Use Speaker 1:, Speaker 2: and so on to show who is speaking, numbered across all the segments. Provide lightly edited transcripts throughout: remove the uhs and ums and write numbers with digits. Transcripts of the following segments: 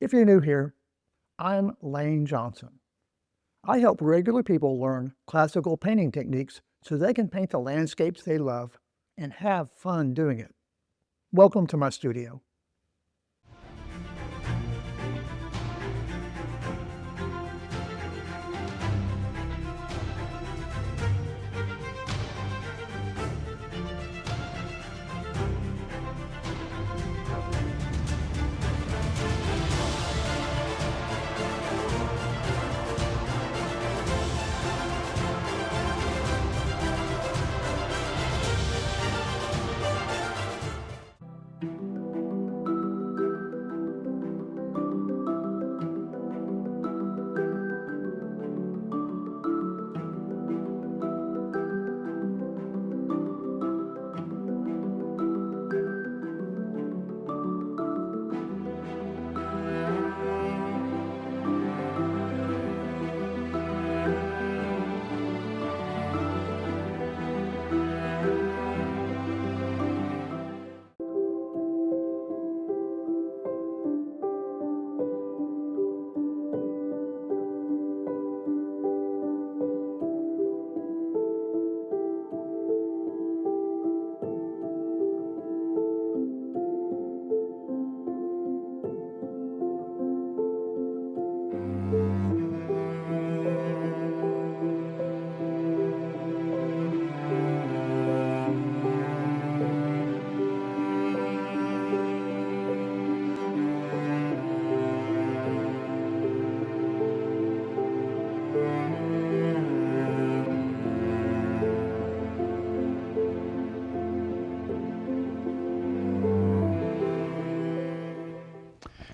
Speaker 1: If you're new here, I'm Layne Johnson. I help regular people learn classical painting techniques so they can paint the landscapes they love and have fun doing it. Welcome to my studio.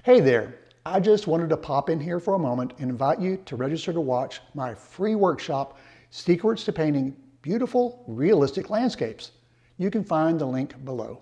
Speaker 1: Hey there, I just wanted to pop in here for a moment and invite you to register to watch my free workshop, Secrets to Painting Beautiful, Realistic Landscapes. You can find the link below.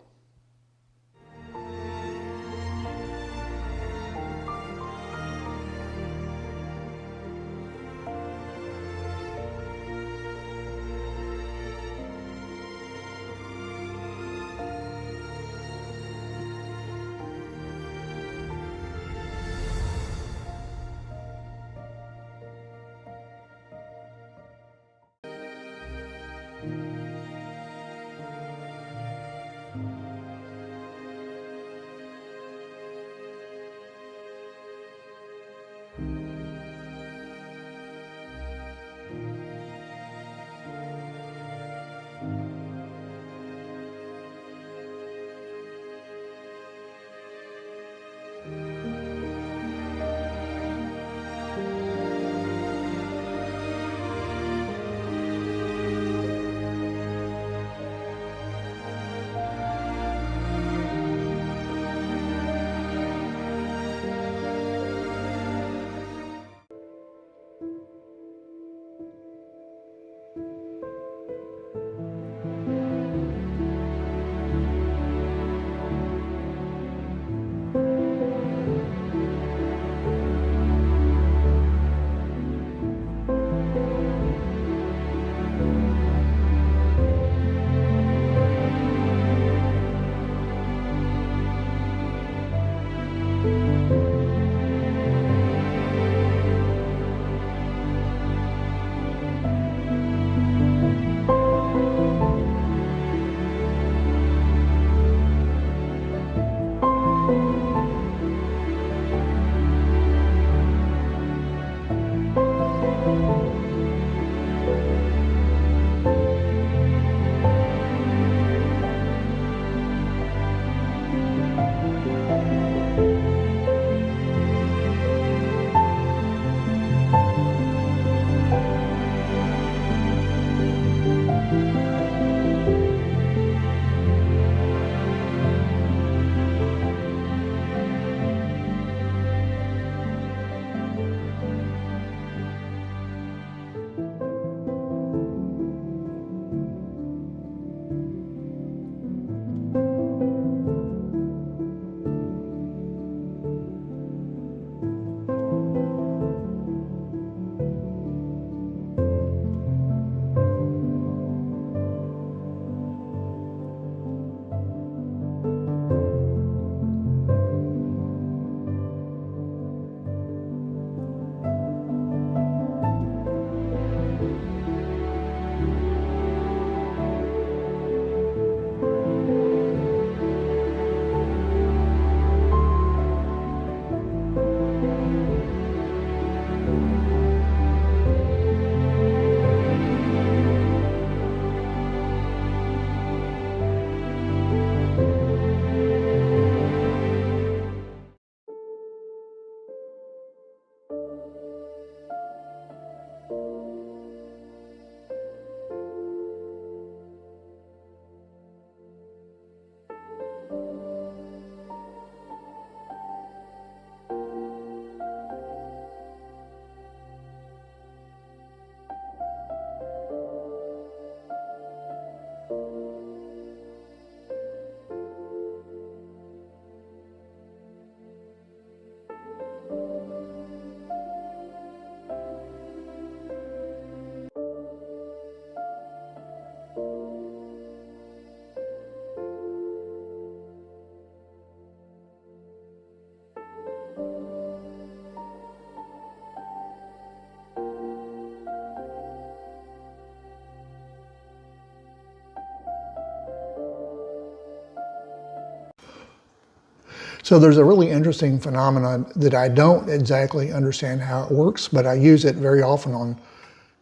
Speaker 2: So there's a really interesting phenomenon that I don't exactly understand how it works, but I use it very often on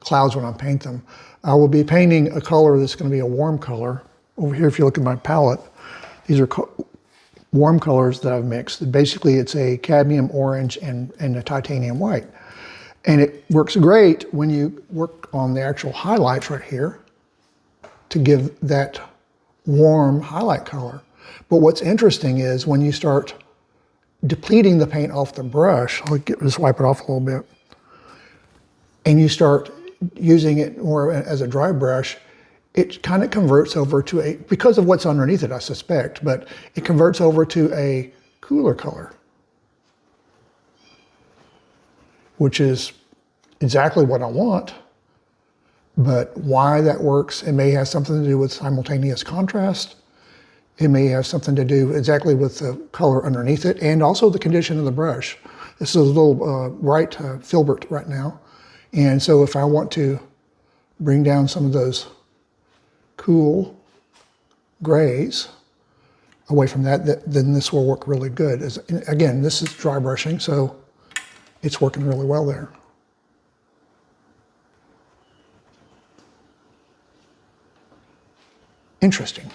Speaker 2: clouds when I paint them. I will be painting a color that's going to be a warm color. Over here, if you look at my palette, these are warm colors that I've mixed. Basically, it's a cadmium orange and a titanium white. And it works great when you work on the actual highlights right here to give that warm highlight color. But what's interesting is when you start depleting the paint off the brush, just wipe it off a little bit, and you start using it more as a dry brush, it kind of converts over to a, because of what's underneath it, I suspect, but it converts over to a cooler color, which is exactly what I want. But why that works, it may have something to do with simultaneous contrast. It may have something to do exactly with the color underneath it and also the condition of the brush. This is a little bright filbert right now. And so if I want to bring down some of those cool grays away from that, then this will work really good. Again, this is dry brushing, so it's working really well there. Interesting.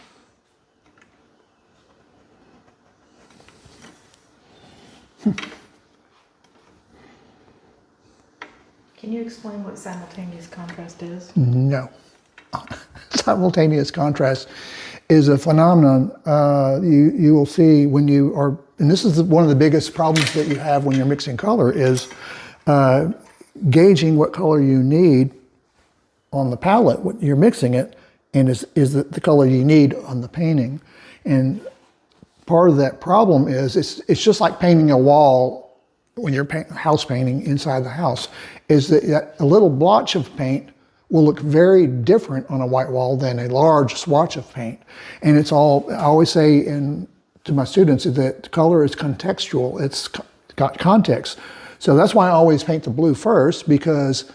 Speaker 3: Can you explain what simultaneous contrast is?
Speaker 2: No. Simultaneous contrast is a phenomenon you will see when you are, and this is one of the biggest problems that you have when you're mixing color, is gauging what color you need on the palette, what you're mixing it, and is the color you need on the painting. And part of that problem is it's just like painting a wall when you're house painting inside the house, is that a little blotch of paint will look very different on a white wall than a large swatch of paint. And it's all, I always say to my students that color is contextual, it's got context. So that's why I always paint the blue first, because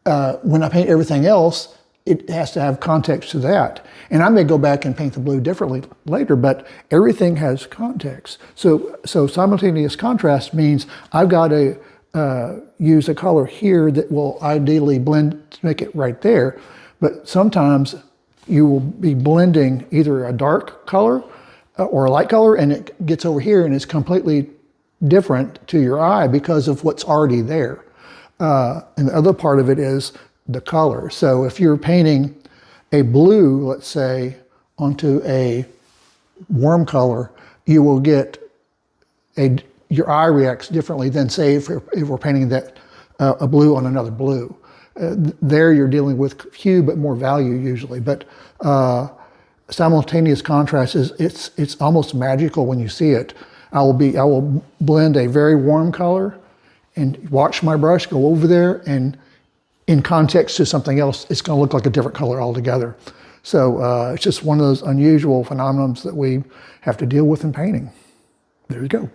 Speaker 2: when I paint everything else, it has to have context to that. And I may go back and paint the blue differently later, but everything has context. So simultaneous contrast means I've got to use a color here that will ideally blend to make it right there. But sometimes you will be blending either a dark color or a light color, and it gets over here and it's completely different to your eye because of what's already there. And the other part of it is the color. So if you're painting a blue, let's say, onto a warm color, you will get your eye reacts differently than, say, if we're painting that a blue on another blue. There you're dealing with hue, but more value usually. But simultaneous contrast it's almost magical when you see it. I will blend a very warm color and watch my brush go over there, and in context to something else, it's going to look like a different color altogether. So it's just one of those unusual phenomena that we have to deal with in painting. There you go.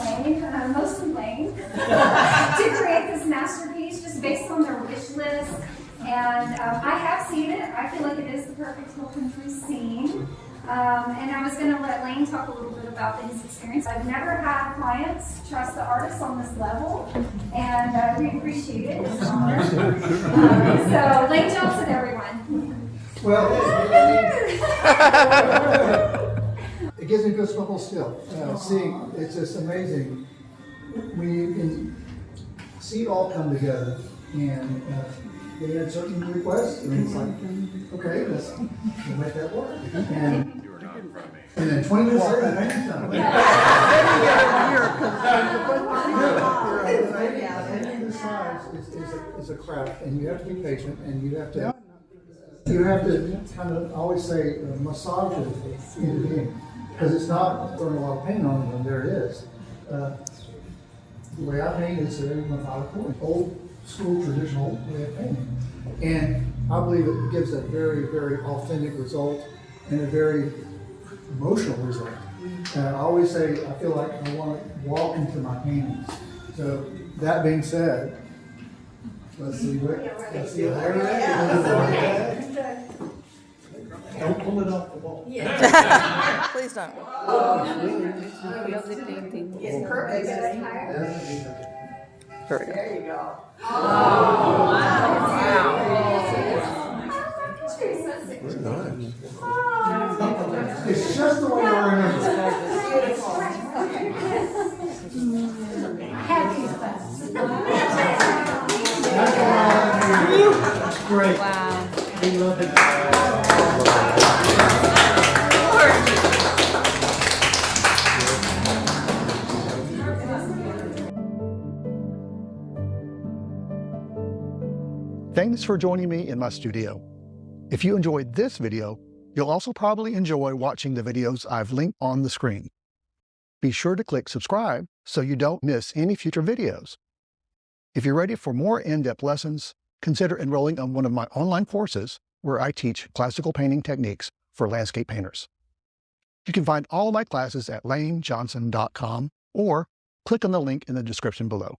Speaker 4: Layne, mostly Layne, to create this masterpiece just based on their wish list. And I have seen it. I feel like it is the perfect hill country scene. And I was going to let Layne talk a little bit about his experience. I've never had clients trust the artist on this level, and we appreciate it. It's an honor. So, Layne Johnson, everyone.
Speaker 2: Well, it gives me goosebumps still. Seeing, it's just amazing when you can see it all come together. And they had certain requests, and it's like, okay, we'll make that work. And then 20 minutes later, the painting's done. Painting the size is a craft, and you have to be patient, and you have to kind of always say massage it into being, because it's not throwing a lot of paint on it when there it is. The way I paint is very methodical, old school traditional way of painting, and I believe it gives a very, very authentic result and a very emotional result. And I always say I feel like I want to walk into my paintings. So that being said, let's see what. Don't pull it off the wall.
Speaker 5: Please don't.
Speaker 4: It's perfect.
Speaker 5: There you go.
Speaker 2: It's just the way I remember it. That's great.
Speaker 5: Wow.
Speaker 2: We love it.
Speaker 1: Thanks for joining me in my studio. If you enjoyed this video, you'll also probably enjoy watching the videos I've linked on the screen. Be sure to click subscribe so you don't miss any future videos. If you're ready for more in-depth lessons, consider enrolling on one of my online courses where I teach classical painting techniques for landscape painters. You can find all my classes at laynejohnson.com or click on the link in the description below.